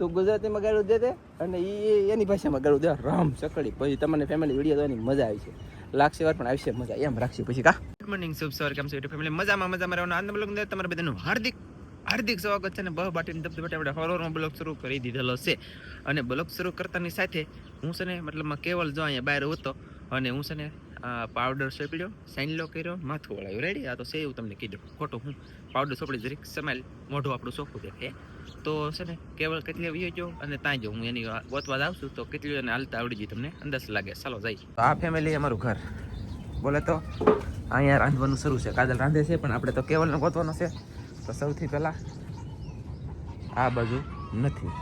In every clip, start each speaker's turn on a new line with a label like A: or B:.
A: તું ગુજરાતીમાં ગાળું દે દે અને એની ભાષામાં ગાળું દે રામ ચકડી. પછી તમને ફેમિલી વિડીયો જોવાની મજા આવી છે. લાગશે વાર પણ આવશે મજા એમ રાખશે પછી કા. ગુડ મોર્નિંગ શુભ સવાર, કેમ છો યુટ્યુબ ફેમિલી? મજામાં રહેવાનું આનંદ બ્લોગ અંદર તમારા બધાનું હાર્દિક સ્વાગત છે. ને બહ બાટીને ધબધબાટી આપણે હરોરમાં બ્લોગ શરૂ કરી દીધેલો છે. અને બ્લોગ શરૂ કરતાની સાથે હું છે ને મતલબમાં કેવલ જો અહીંયા બહાર હતો અને હું છે ને પાવડર સોંપડ્યો, સાઈનલો કર્યો, માથું વળાવ્યું. રેડી? આ તો છે એવું તમને કીધું, ખોટું હું પાવડર સોંપડી જરીક સમાયેલ મોઢું આપણું ચોખ્ખું દેખે તો છે ને કેવલ કેટલી વી ગયો અને ત્યાં જો હું એની ગોતવા જ આવશું તો કેટલી એને હાલતા આવડી જાય તમને અંદાજ લાગે. ચાલો જાય. આ ફેમિલી અમારું ઘર બોલે તો અહીંયા રાંધવાનું શરૂ છે. કાજલ રાંધે છે પણ આપણે તો કેવલને ગોતવાનો છે. તો સૌથી પહેલાં આ બાજુ નથી,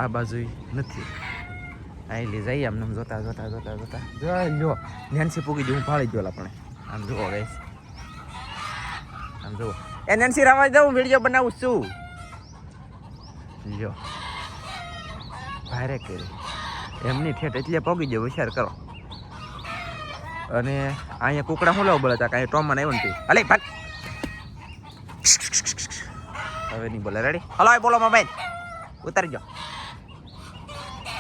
A: આ બાજુ નથી. અહીં લઈ જઈએ આમને જોતા જોતા જોતા જોતા જો નેન્સી પૂગી ગઈ. હું ફાળી ગયો આપણે. આમ જુઓ ગઈશ, આમ જુઓ. એ નેન્સી રાવા જાઉં, વિડીયો બનાવું છું. લ્યો ભારે કરી એમની ઠેઠ એટલે પોગી ગયો. વિચાર કરો. અને અહીંયા કુકડા શું લાવ બોલે તા કાંઈ ટોમમાં આવ્યો નથી. અલે ભાગ હવે નહીં બોલે. રેડી? હલો બોલો મોબાઈલ ઉતારી જાઓ.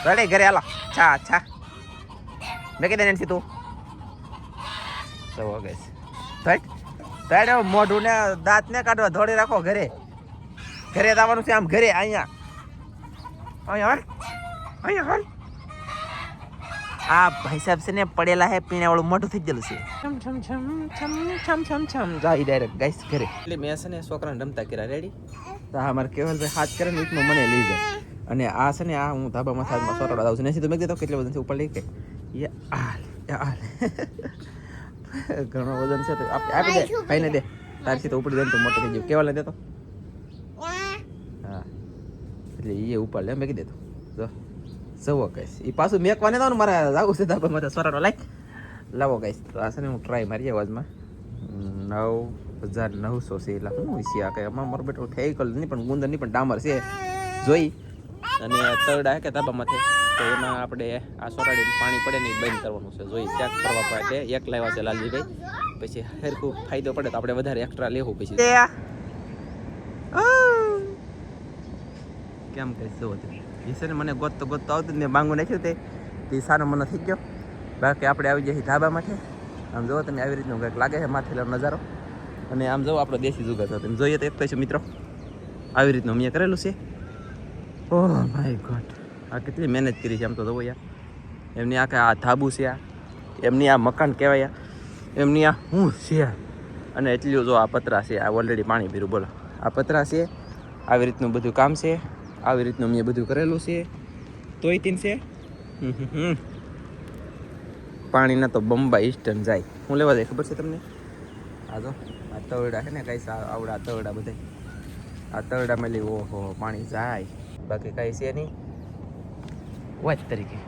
A: રેડી? ઘરે હાલો. છા છા મેં કીધે નેન્સી તું તો ગઈશ. તાડે મોઢું ને દાંત ને કાઢવા ધોડી રાખો. ઘરે ઘરે આવવાનું છે. આમ ઘરે અહીંયા અહીંયા અહીંયા હાલ. આ ભાઈ સાહેબ છે ને પડેલા હે પીણા વાળું મોઢું થઈ ગયેલું છે. છમ છમ છમ છમ છમ છમ છમ જાય ડાયરેક્ટ ગાઈસ ઘરે. એટલે મેં છે ને છોકરાને રમતા કર્યા. રેડી? તો હા મારે કેવલભાઈ હાથ કરે ને વીકમાં મને લઈ જાય. અને આ છે ને આ હું ધાબામાં થાજમાં સોટાડા આવું છું. નથી તો મેં કીધું કેટલું વજન છે ઉપર લઈ કે ઘણો વજન છે તો આપી દે ભાઈને દે. તારથી તો ઉપડી જાય તો મોટો થઈ ગયો. કેવલને દે તો. હા એટલે એ ઉપર લે મેં કીધું જો જવો કહીશ. એ પાછું મેકવાને દો ને મારે આવું છે ધાબામાં સોટાડો લાઈક લાવો કહીશ. તો આ છે ને હું ટ્રાય મારી અવાજમાં 9,900 છે. એટલે હું છે આ કંઈ અમારું મારું બેટું ફેકલ નહીં પણ ગુંદર નહીં પણ ડામર છે જોઈ. અને તરડા કે તાબામાંથી તો એમાં આપણે આ સોરાડીને પાણી પડે ને એ બંધ કરવાનું છે. જોઈ ચેક કરવા પડે. એક લાવ્યા છે લાલજીભાઈ. પછી હરખું ફાયદો પડે તો આપણે વધારે એક્સ્ટ્રા લેવું. પછી કેમ કહીશ જવો એ છે ને મને ગોતતો આવતું મેં માંગુ નાખ્યું તે સારો મને થઈ ગયો. બાકી આપણે આવી જઈએ ધાબામાંથી. આમ જુઓ તમે આવી રીતનું કંઈક લાગે છે માથેલો નજારો. અને આમ જુઓ આપણો દેશી જુગાર હતો. તમે જોઈએ તો એક કહીશું મિત્રો આવી રીતનું મેં કરેલું છે. ઓહ માય ગોડ આ કેટલી મહેનત કરી છે. આમ તો જુઓ યાર એમની આ આ ધાબુ છે, આ એમની આ મકાન કહેવાય, એમની આ શું છે. અને એટલું જો આ પતરા છે. આ ઓલરેડી પાણી પીરું બોલો. આ પતરા છે. આવી રીતનું બધું કામ છે. આવી રીતનું મેં બધું કરેલું છે. તોય તીન છે. પાણીના તો બંબા ઇસ્ટર્ન જાય. હું લેવા જાય ખબર છે તમને? આ જો આ તવડા છે ને કઈ આવડા તવડા બધા આ તવડામાં લે. ઓહો પાણી જાય. બાકી કાંઈ છે નહીં. વાત તરીકે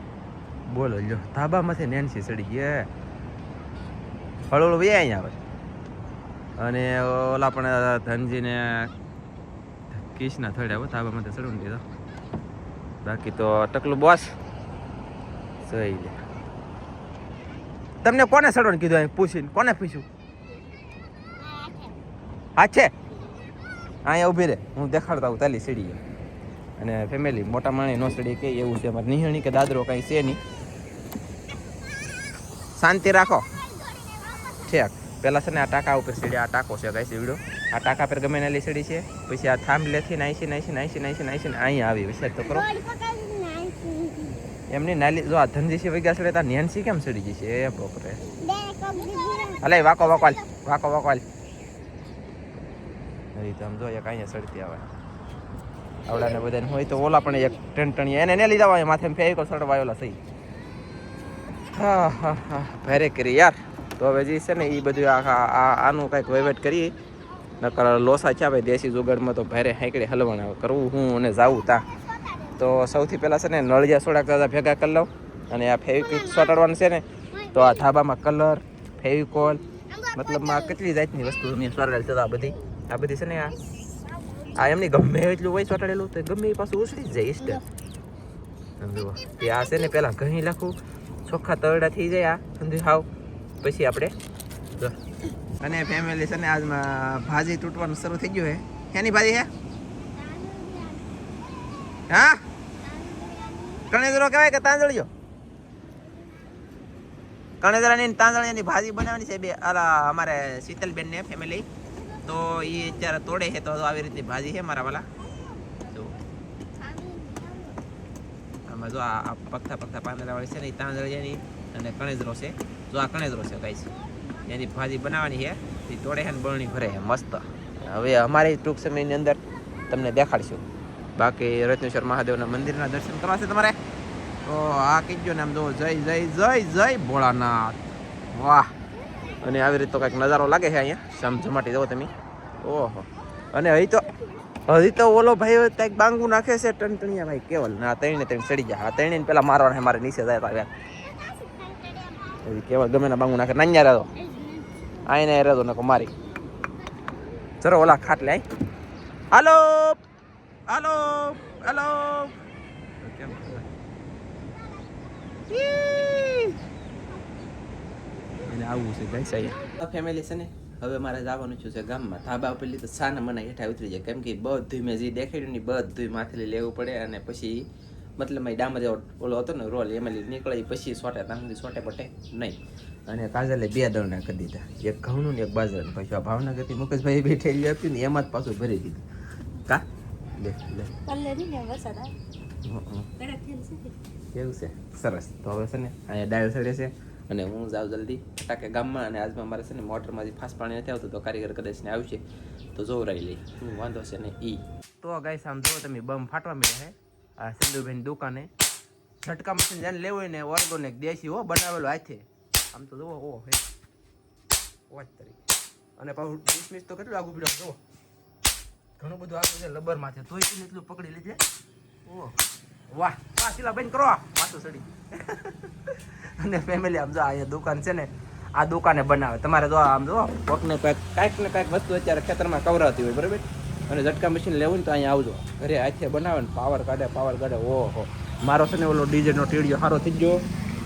A: બોલો લ્યો ધાબામાંથી નેન્સી ચડી ગયા. હળવળું બે અહીંયા આવે. અને ઓલા પણ ધનજીને કિસના થડ્યા હો ધાબામાંથી ચડવું ને દીધો. બાકી તો ટકલું બોસ સહી લે. તમને કોને ચડવાનું કીધું? અહીં પૂછીને કોને પૂછ્યું? હા છે અહીંયા ઊભી રહે હું દેખાડતા આવું તાલી સીડી. અને ફેમિલી મોટા માણી નો સડી કે એવું છે. અમારે નિહણી કે દાદરો કાંઈ છે નહીં. શાંતિ રાખો. ઠેક પહેલાં છે ને આ ટાંકા ઉપર સીડી. આ ટાંકો છે કાંઈ સીવડો. આ ટાંકા પર ગમે નાલી સીડી છે. પછી આ થાંભલેથી નાઈસી અહીંયા આવી. વિચાર તો કરો એમની નાલી. જો આ ધનજીસી વગ્યા સડે ત્યાં નેન્સી કેમ સડી ગઈ છે? એ બાપરે. અલે વાકો વાકો તો આમ જો એક અહીંયા સડતી આવે. આવડાને બધાને હોય તો ઓલા પણ એક ટણટણી એને ને લીધા હોય માથે ફેવિકોલ સડવાયેલા થઈ. હા હા હા ભારે કરી યાર. તો હવે જે છે ને એ બધું આનું કંઈક વહીવટ કરી નકર લોસા છે ભાઈ દેશી જુગાડમાં તો ભારે હાંકડે હલવાના કરવું હું અને જાવું તા. તો સૌથી પહેલાં છે ને નળિયા સોડા કરતા ભેગા કરી લઉં. અને આ ફેવિક્વિક સોટાડવાનું છે ને તો આ ધાબામાં કલર ફેવિકોલ મતલબમાં કેટલી જાતની વસ્તુ મેં સોટાડેલ છે. આ બધી છે ને આ એમની ગમે એટલું હોય ચોટાડેલું તો ગમે એ પાછું ઉછળી જ જાય ઇસ્ટર. સમજો એ આ છે ને પહેલાં ઘણી લાખું ચોખ્ખા તરડા થઈ જાય આ સમજી હાવ. પછી આપણે અને ફેમિલી છે ને આજમાં ભાજી તૂટવાનું શરૂ થઈ ગયું છે. એની ભાજી છે હા કણેજરો કહેવાય કે તાંદળિયો? કણેજરાની તાંદળિયાની ભાજી બનાવવાની છે બે અમારે શીતલબેન ને ફેમિલી, તો એ અત્યારે તોડે છે. તો આવી રીતની ભાજી છે મારા વાલા. જો આમાં જો આ પગથા પગથા પાંદડા વાળી છે ને એ તાંદળિયાની, અને કણેજરો છે. જો આ કણેજરો છે ગાઈસ, એની ભાજી બનાવવાની છે. એ તોડે છે ને બરણી ભરે છે મસ્ત. હવે અમારી ટૂંક સમયની અંદર તમને દેખાડશું. બાકી રત્નેશ્વર મહાદેવના મંદિરના દર્શન કરવા છે તમારે તો આ કીજો ને આમ જો જય જય જય જય ભોળાનાથ. વાહ! અને આવી રીતે તો કંઈક નજારો લાગે છે અહીંયા સમજમાટી જવો તમે. ઓહો! અને હજી તો ઓલો ભાઈ કંઈક બાંગુ નાખે છે ટણટણિયા ભાઈ કેવલ ના ત્રણે ચડી જાય. આ ત્રણે પેલા મારવાના છે મારે નીચે જાય આવ્યા. કેવલ ગમે ના બાંગુ નાખે નાન્યા રહેતો આઈને રહેતો નકો મારી. ચલો ઓલા ખાટલે આય. હાલો હાલો હાલો કેમ આવું છે ગાઈસ અહીંયા ફેમિલી છે ને. હવે મારે જવાનું છે ગામમાં. ધાબા પેલી તો સાના મને હેઠા ઉતરી જાય, કેમ કે બધું મેં જે દેખાડ્યું ને બધું માથે લેવું પડે. અને પછી મતલબ ડામર જેવો ઓલો હતો ને રોલ એમાં નીકળે પછી સોટે ત્યાં સુધી સોટે પટે નહીં. અને કાજલે 2 દળના કરી દીધા, એક ઘઉંનું ને એક બાજરાનું. પછી આ ભાવનગરથી મુકેશભાઈ બેઠેલી આપ્યું ને એમાં જ પાછું ભરી દીધું. કા લે લે કેવું છે સરસ. તો હવે છે ને અહીંયા ડાયલ સડે છે અને હું જાઉં જલ્દી ફટાકે ગામમાં. અને આજમાં મારે છે ને મોટરમાં જે ફાસ્ટ પાણી નથી આવતું તો કારીગર કદાચ ને આવશે તો જોવરાઈ લઈ. હું વાંધો છે ને ઈ. તો ગાઈસ આમ જો તમે બમ ફાટવા મળ્યા હે આ સિંધુભાઈની દુકાને. ઝટકા મશીન જેને લેવું હોય ને ઓર્ગોનિક દેશી હો બનાવેલો હાથે. આમ તો જુઓ ઓ હે વાત તરીકે. અને પાછું ડિસમિસ તો કેટલું આગું પીડ્યો જુઓ, ઘણું બધું આગળ છે લબર માથે, તોય પણ એટલું પકડી લીધે. ઓ વાહ વાહ સિલા બેન કરો પાછું સડી. અને ફેમિલી આમ જો અહીંયા દુકાન છે ને આ દુકાને બનાવે. તમારે જો આમ જો કોકને કાંઈક ને કાંઈક વસ્તુ અત્યારે ખેતરમાં કવરાતી હોય બરાબર, અને ઝટકા મશીન લેવું ને તો અહીંયા આવજો. ઘરે હાથે બનાવે ને પાવર કાઢે. ઓહો મારો છે ને ઓલો ડીજેનો ટીડીયો સારો થઈ ગયો.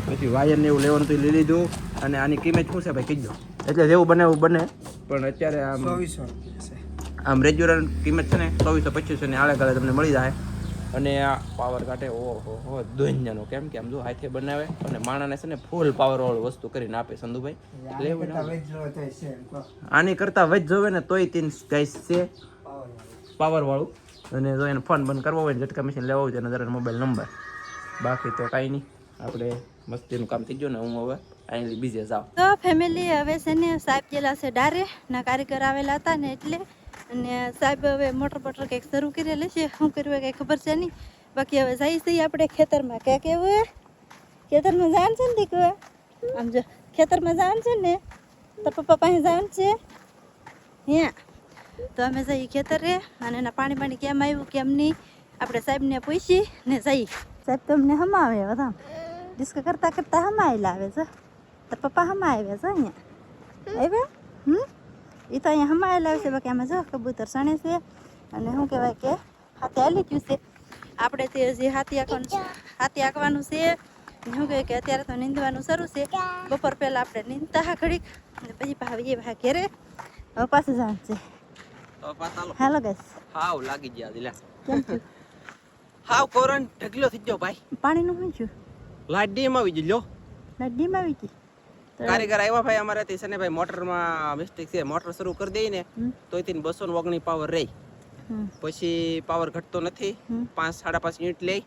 A: પછી વાયર ને એવું લેવાનું તો લઈ લીધું. અને આની કિંમત શું છે ભાઈ કીધો, એટલે જેવું બને એવું બને. પણ અત્યારે આમ 2400 આમ રેગ્યુલર કિંમત છે ને 2400-2500 ની આળે ગાળે તમને મળી જાય. અને આ પાવર કાઢે ઓહો દોન્યાનો, કેમ કે આમ જો હાથે બનાવે અને માણાને છે ને ફૂલ પાવર વાળું વસ્તુ કરીને આપે સંધુભાઈ. આની કરતા વેજ જોવે ને તોય 3 ગાઈસ છે પાવર વાળું. અને જો એને ફોન બંધ કરવો હોય ને ઝટકા મશીન લેવા હોય તો જરા મોબાઈલ નંબર. બાકી તો કાંઈ નહીં, આપણે મસ્તીનું કામ થઈ ગયું ને હું હવે અહીં બીજે જાઉં.
B: તો ફેમિલી હવે છે ને સાહેબ ગયેલા છે ડારે ના કારીગર આવેલા હતા ને એટલે. અને સાહેબ હવે મોટર બોટર કંઈક શરૂ કરેલી છે, શું કર્યું કંઈ ખબર છે નહીં. બાકી હવે જઈ છીએ આપણે ખેતરમાં. ક્યાં કેવું ખેતરમાં જવાનું છે ને દીકરો, આમ જો ખેતરમાં જવાનું છે ને તો પપ્પા પાસે જવાનું છે ત્યાં. તો અમે જઈએ ખેતરે અને એના પાણી કેમ આવ્યું કેમ નહીં આપણે સાહેબને પૂછી ને જઈએ. સાહેબ તો અમને હમાવે બધા ડિસ્ક કરતાં હમાયેલા આવે છે. તો પપ્પા હમા આવ્યા છે અહીંયા આવ્યા એ તો અહીંયા હમાયેલા આવે છે. બાકી આમાં જો કબૂતર સણે છે અને શું કહેવાય કે હાથે હાલી ગયું છે. આપણે તે હજી હાથી આંકવાનું છે. શું કહેવાય કે અત્યારે તો નીંદવાનું શરૂ છે. બપોર પહેલાં આપણે નીંદતા હા ઘડીક અને પછી ભાવીએ ભા ઘેરે. હવે પાછું જવાનું છે. હાલો ગાઈસ
A: હાવ લાગી ગયા દિલા.
B: કેમ થયું?
A: હાવ કોરન ઢગલો થઈ ગયો ભાઈ.
B: પાણીનું શું થયું?
A: લાઈટ ડીમ આવી ગઈ લ્યો.
B: લાઈટ ડીમ આવી ગઈ.
A: કારીગર આવ્યા ભાઈ અમારે થી છે ને ભાઈ મોટરમાં મિસ્ટેક છે. મોટર શરૂ કરી દઈએ ને તોય 219 પાવર રહી. પછી પાવર ઘટતો નથી. 5-5.5 યુનિટ લઈ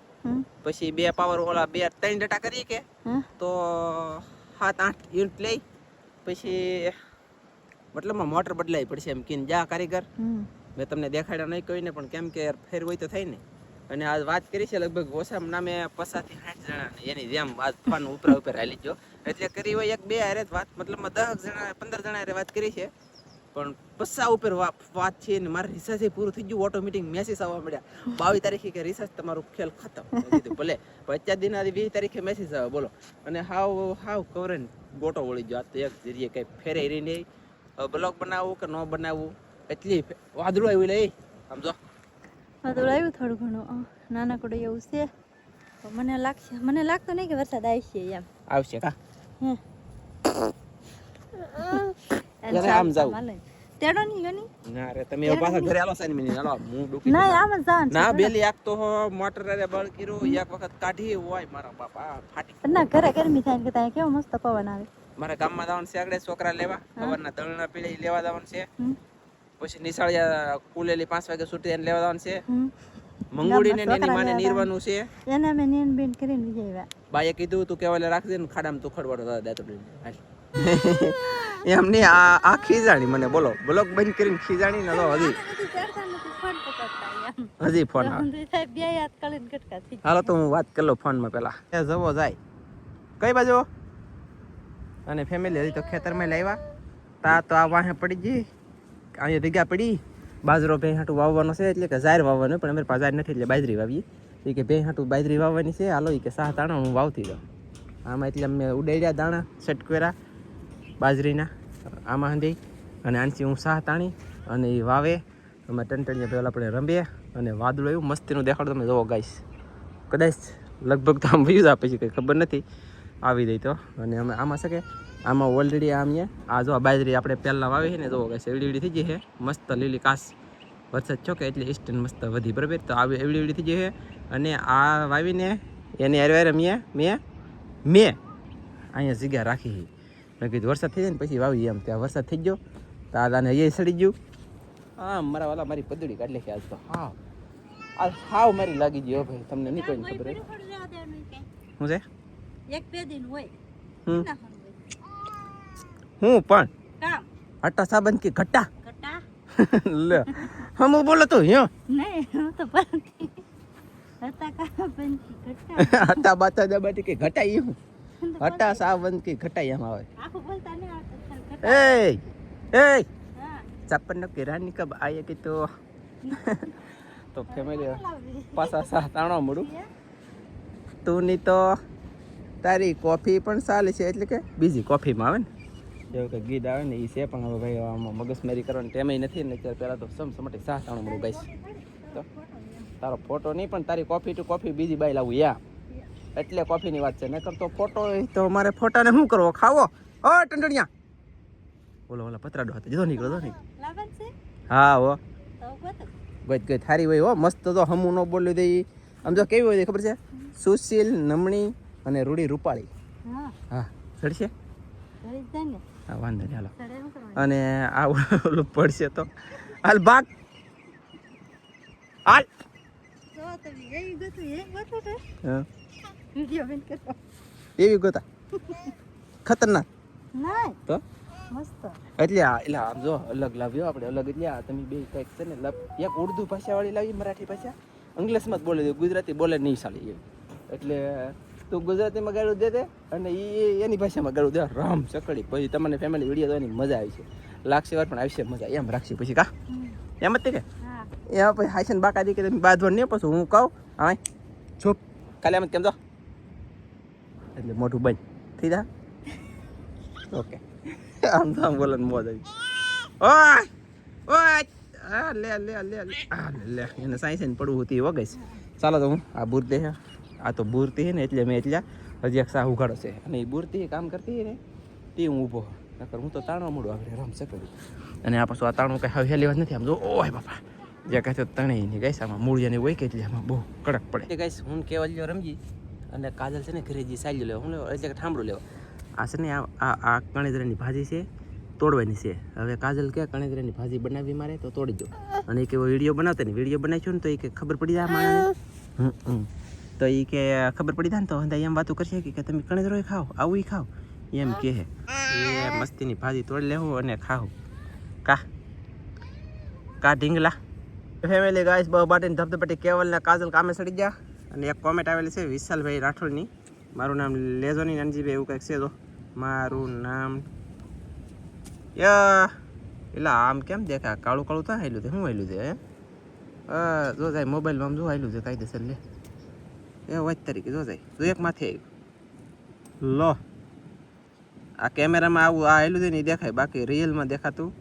A: પછી 2 પાવર ઓલા 2-3 ડેટા કરીએ કે તો 7-8 યુનિટ લઈ પછી મતલબમાં મોટર બદલાવી પડશે એમ કીને જા કારીગર. મેં તમને દેખાડ્યા નહીં કોઈને પણ કેમ કે ફેર હોય તો થાય ને. અને આજ વાત કરી છે લગભગ ઓછામાં નામે 50 થી 60 જણા એની જેમ આજ ફોન ઉપર હાલી ગયો. એટલે કરી હોય 1-2 હારે વાત મતલબમાં 10 જણા 15 જણા હારે વાત કરી છે. પણ 50 ઉપર વાત છે ને મારે રિસર્ચ પૂરું થઈ ગયું. ઓટોમેટિક મેસેજ આવવા મળ્યા 22 તારીખે કે રિસર્ચ તમારું ખેલ ખતમ. કીધું ભલે 25 દિન 20 તારીખે મેસેજ આવે બોલો. અને હાવ કવરે ગોટો વળી ગયો. આ તો એક જરીએ કઈ ફેરે રહી નહીં. બ્લોગ બનાવવું કે ન બનાવવું એટલી વાદળું આવ્યું લે આમ જો
B: વાદળું આવ્યું થોડું ઘણું નાનકડું એવું છે. મને લાગતું નહીં કે વરસાદ આવશે એમ.
A: આવશે કા આમ જાવ
B: તેડો નહીં યોની
A: ના રે તમે એવું પાછા ઘરે આલો સાની મિની હાલો હું ડૂકી
B: ના આમ જ જવાનું
A: ના બેલી આક તો મોટર રે બળ કીરો એક વખત કાઢી હોય મારા બાપા ફાટી
B: ના ઘરે ગરમી થાય ને કે ત્યાં કેવો મસ્ત પવન આવે
A: મારા ગામમાં જવાનું છે આગળ છોકરા લેવા ખબરના દળના પીળે લેવા જવાનું છે
B: હમ.
A: પછી નિશાળિયા કુલેલી 5 વાગે છૂટી એને લેવા જવાનું છે
B: હમ.
A: મંગુડીને ને એની
B: છોકરા
A: માને
B: લેવા
A: નીરવાનું છે
B: એને અમે નીન બીન કરીને વિજયવા
A: બાઈએ કીધું તું કેવાલે રાખજે ને ખાડામાં તું ખડવાડો દાદા એમ નહીં આ ખીજાણી મને બોલો બ્લોક બંધ કરીને ખીજાણી ને હજી ફોન હાલો તો હું વાત કરી લઉં ફોનમાં પેલા એ જવો જાય કઈ બાજુ અને ફેમિલી હજી તો ખેતરમાં લાવ્યા તા તો આ વાહે પડી ગઈ અહીંયા ભેગા પડી બાજરો ભેં હાટું વાવવાનો છે એટલે કે ઝાર વાવવાનું પણ અમારી પાસે ઝાર નથી એટલે બાજરી વાવીએ એ કે ભેં હાટું બાજરી વાવવાની છે હાલો એ કે સાહ તાણા હું વાવતી જાઉં આમાં એટલે અમે ઉડાડ્યા દાણા સટકવેરા બાજરીના આમાં હંધી અને આનથી હું સાહ તાણી અને એ વાવે અમે ટનટણીયા પહેલાં આપણે રમીએ અને વાદળો એવું મસ્તીનું દેખાડો તમે જોવો ગાઈશ કદાચ લગભગ તો આમ વ્યૂઝ આપે છે કંઈ ખબર નથી આવી દઈ તો અને અમે આમાં છે કે આમાં ઓલરેડી આમ આ જો બાજરી આપણે પહેલાં વાવી છે ને જોવો ગાઈશ એવડી થઈ ગઈ છે મસ્ત લીલી કાસ વરસાદ છો કે એટલે ઇસ્ટન મસ્ત વધી બરાબર તો આવી એવડી થઈ ગઈ છે અને આ વાવીને એની હારે મેં અહીંયા જગ્યા રાખી મેં કીધું વરસાદ થઈ જાય ને પછી વાવી એમ ત્યાં વરસાદ થઈ ગયો તો આ દાને એ સડી ગયું હા મારા વાલા મારી પદડી કાઢી છે આજ તો હા આ હાવ મારી લાગી ગયો ભાઈ તમને નહીં કોઈને ખબર શું છે
B: એક બે દિન હોય
A: હું પણ
B: કામ
A: હટ્ટા સાબન કે ઘટ્ટા
B: કટા
A: લે હમ બોલો તો યો
B: નહીં હું તો બનતી હતા કા બનતી કટા
A: હટ્ટા બાતા દબાટી કે ઘટાઈ હું હટ્ટા સાબન કે ઘટાઈ એમ આવે
B: આખું બોલતા નહીં આવડતું કટા
A: એ
B: હા
A: ચાપન કે રાની કબ આયે કે તો ફેમિલી પાછા સા તાણો મળું તું ની તો તારી કોફી પણ ચાલે છે એટલે કે બીજી કોફીમાં આવે ને જેવું કે ગીત આવે ને એ છે પણ હવે ભાઈ આમાં મગજમારી કરવાની ટેમેય નથી ને અત્યારે પહેલાં તો સમસમટી સા તાણું મળું ગાઈશ તો તારો ફોટો નહીં પણ તારી કોફી ટુ કોફી બીજી બાઈ લાવું યા એટલે કોફીની વાત છે નકર તો ફોટો તો મારે ફોટાને શું કરવો ખાવો ઓ ટંડણિયા બોલો ઓલા પતરાડો હતો જો નીકળો
B: લાવન છે
A: હા હો
B: તો ગોતો
A: ગઈ થારી હોય હો મસ્ત તો હમું ન બોલ્યું દઈ આમ જો કેવી હોય ખબર છે સુશીલ નમણી અને રૂડી રૂપાળી
B: હા
A: હા ચડશે
B: ઘરે જ જાય ને
A: હા વાંધો નહીં હાલો
B: સડે શું કરવાનું
A: અને આ ઓલું પડશે તો હાલ ભાગ હાલ
B: તો તમે એવી ગતું એ ગતું છે
A: હા
B: વિડિયો બેન કરો
A: એવી ગોતા ખતરનાક
B: નહીં
A: તો
B: મસ્ત
A: એટલે આમ જો અલગ લાવ્યો આપણે અલગ એટલે આ તમે બે કંઈક છે ને એક ઉર્દુ ભાષાવાળી લાવી મરાઠી ભાષા ઇંગ્લિશમાં જ બોલે દે ગુજરાતી બોલે નહીં ચાલે એમ એટલે તું ગુજરાતીમાં ગાળું દે દે અને એ એની ભાષામાં ગાળું દે રામ ચકડી પછી તમને ફેમિલી વિડીયો જોવાની મજા આવી છે લાગશે વાર પણ આવશે મજા એમ રાખશે પછી કા એમ જ તે કે
B: હા
A: એમાં પછી હાઈસન બાકા દી કે તમે બાંધવાનું નહીં પછી હું કહું હા ચૂપ ખાલી એમ જ કેમ જો એટલે મોઢું બંધ થઈ જા ઓકે આમ તો આમ બોલો મોજ આવી ઓય ઓય આ લે લે લે લે એને સાયન્સ પડવું હતી વગેસ ચાલો તો હું આ બુરતી છે આ તો બુરતી છે ને એટલે મેં એટલે હજી એક સાહ ઉઘાડો છે અને એ બુરતી કામ કરતી ને તે હું ઊભો નકર હું તો તાણવા મળું આપણે રમ શકું અને આ પાછું આ તાણું કંઈ હવે હેલી વાત નથી આમ જો ઓય બાપા જે કહે તો તણી નહીં ગઈશ આમાં મૂળિયાની હોય કે એટલે આમાં બહુ કડક પડે ગઈશ હું કેવલ્યો રમજી અને કાજલ છે ને ઘરે જે સાલ્યો લેવા હું લેવા એટલે કે ઠામડું લેવા આ છે ને આ કણેદરાની ભાજી છે તોડવાની છે હવે કાજલ કે કણેદરાની ભાજી બનાવી મારે તો તોડી દો અને એક એવો વિડીયો બનાવતા ને વિડીયો બનાવ્યો ને તો એ કે ખબર પડી જાય મારે તો એ કે ખબર પડી જાય ને તો એમ વાતો કરશે કે તમે કણેદરો ખાઓ આવું ખાઓ એમ કે એ મસ્તીની ભાજી તોડી લેવું અને ખાવું કા ઢીંગલા ફેમિલી ગાઈસ બહુ બાટીને ધબધબાટી કેવલને કાજલ કામે સડી ગયા અને એક કોમેન્ટ આવેલી છે વિશાલભાઈ રાઠોડની મારું નામ લેજો નહીં નાનજીભાઈ એવું કંઈક છે તો મારું નામ એટલે આમ કેમ દેખાય કાળું કાળું તો હાલ્યું છે શું હાલ્યું છે હે જો જાય મોબાઈલમાં આમ જો હાલ્યું છે કાયદેસર લે એ વાત તરીકે જો જાય જો એક માથે આવ્યું લો આ કેમેરામાં આવું આ હાલ્યું છે ને એ દેખાય બાકી રિયલમાં દેખાતું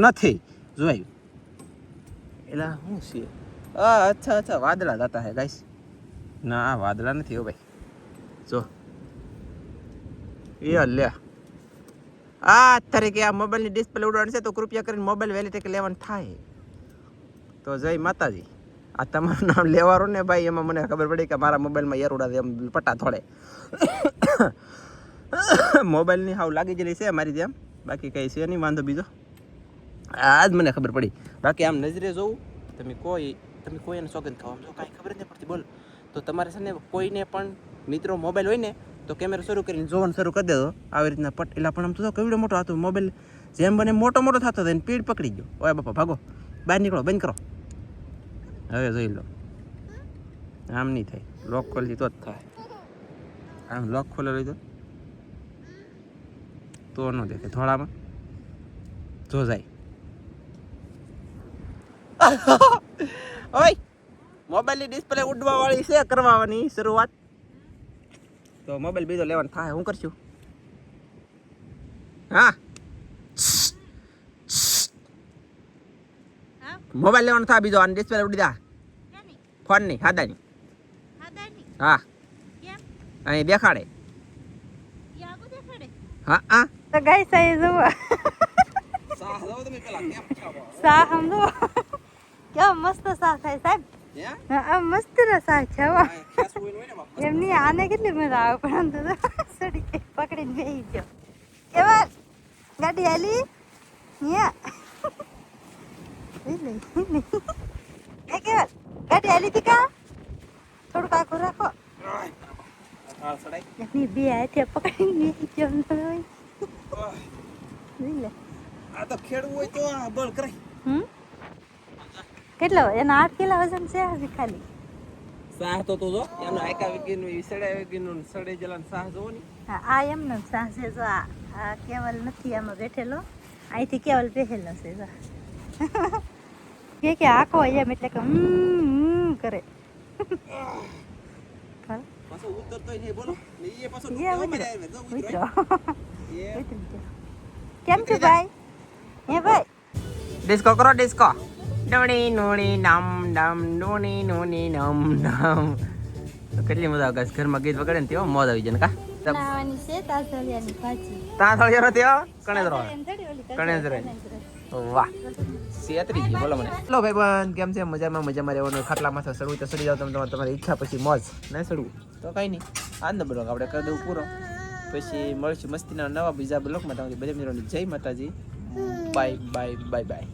A: નથી જોયું એટલે શું છે અચ્છા અચ્છા વાદળા જતા હે ગાઈસ ના આ વાદળા નથી હો ભાઈ જો એ લે આ તારીખે આ મોબાઈલની ડિસ્પ્લે ઉડાડશે તો કૃપયા કરીને મોબાઈલ વહેલી તકે લેવાનું થાય. તો જય માતાજી. આ તમારું નામ લેવાનું ને ભાઈ, એમાં મને ખબર પડી કે મારા મોબાઈલમાં યાર ઉડાડે એમ પટ્ટા થોડે. મોબાઈલની હાવ લાગી ગયેલી છે મારી જેમ, બાકી કંઈ છે નહીં વાંધો બીજો. આજ મને ખબર પડી. બાકી આમ નજરે જોઉં તમે કોઈને સોગંદ ખાવા જો કાંઈ ખબર જ નહીં પડતી બોલ. તો તમારે છે ને કોઈને પણ મિત્રો મોબાઈલ હોય ને તો કેમેરો શરૂ કરીને જોવાનું શરૂ કરી દેજો આવી રીતના પટ. એટલે પણ આમ તો કેવડો મોટો હતો મોબાઈલ, જેમ બને મોટો થતો હતો એને પીડ પકડી ગયો. ઓય બાપા ભાગો, બહાર નીકળો, બંધ કરો. હવે જોઈ લો, આમ નહીં થાય, લોક ખોલી તો જ થાય. આમ લોક ખોલેલો તો ન દેખે થોડામાં જો જાય. ઓય મોબાઈલની ડિસ્પ્લે ઉડવા વાળી છે, કરવાની શરૂઆત. તો મોબાઈલ બીજો લેવાનો થાય, હું કરશું? હા મોબાઈલ લેવાનો થાય બીજો, આની ડિસ્પ્લે ઉડી દા. ફોન ની હાદાની. હા અહીં દેખાડે. હા હા
B: તો ગાઈસ આ જુઓ શાહ સમજો કેવો મસ્ત શાહ થાય સાહેબ. આ મસ્ત નો શાહ છે એમની. આને કેટલી મજા આવે પણ આમ તો સડી કે પકડીને બેસી ગયો. કેવા ગાડી હાલી એ કેવા ગાડી હાલી હતી કા? થોડુંક આખું રાખો. એમની બે હાથે પકડીને બેસી ગયો.
A: આ તો ખેડવું હોય તો બોલ કરાય.
B: કેટલો એના 8 કિલો વજન છે હજી ખાલી.
A: સાહ તો જો એનો આયકા વેગીનું સડે વેગીનું સડે જલાન સાહ જોવો ની.
B: હા આ એમનો સાહ છે જો. આ કેવલ નથી આમાં બેઠેલો, અહીંથી કેવલ બેઠેલો છે જો. કે આખો એમ એટલે કે કરે.
A: પાછો ઉતરતોય નહીં બોલો. એ પાછો
B: કેમ છો ભાઈ? હે ભાઈ
A: ડિસ્કો કરો ડિસ્કો. ડોણી નોણી નામ નામ નોણી નોણી નામ નામ. કેટલી મજા આવે ઘરમાં ગીત વગાડે ને તેવો મોજ આવી જાય ને કા.
B: બનાવવાની છે તાસળિયાની ભાજી.
A: તાસળિયાનો તેવો કણેજરો કણેજરો. વાહ સેત્રી જી બોલો મને. હેલો ભાઈબંધ, કેમ છે? મજામાં રહેવાનું. ખાટલામાં સડવું તો સડી જાવ તમે, તમારી ઈચ્છા, પછી મોજ. નહીં સડવું તો કંઈ નહીં, આજનો બ્લોગ આપણે કરી દઉં પૂરો. પછી મળશું મસ્તીના નવા બીજા બ્લોગમાં. તમારી બધા મિત્રોની જય માતાજી. Bye bye bye bye.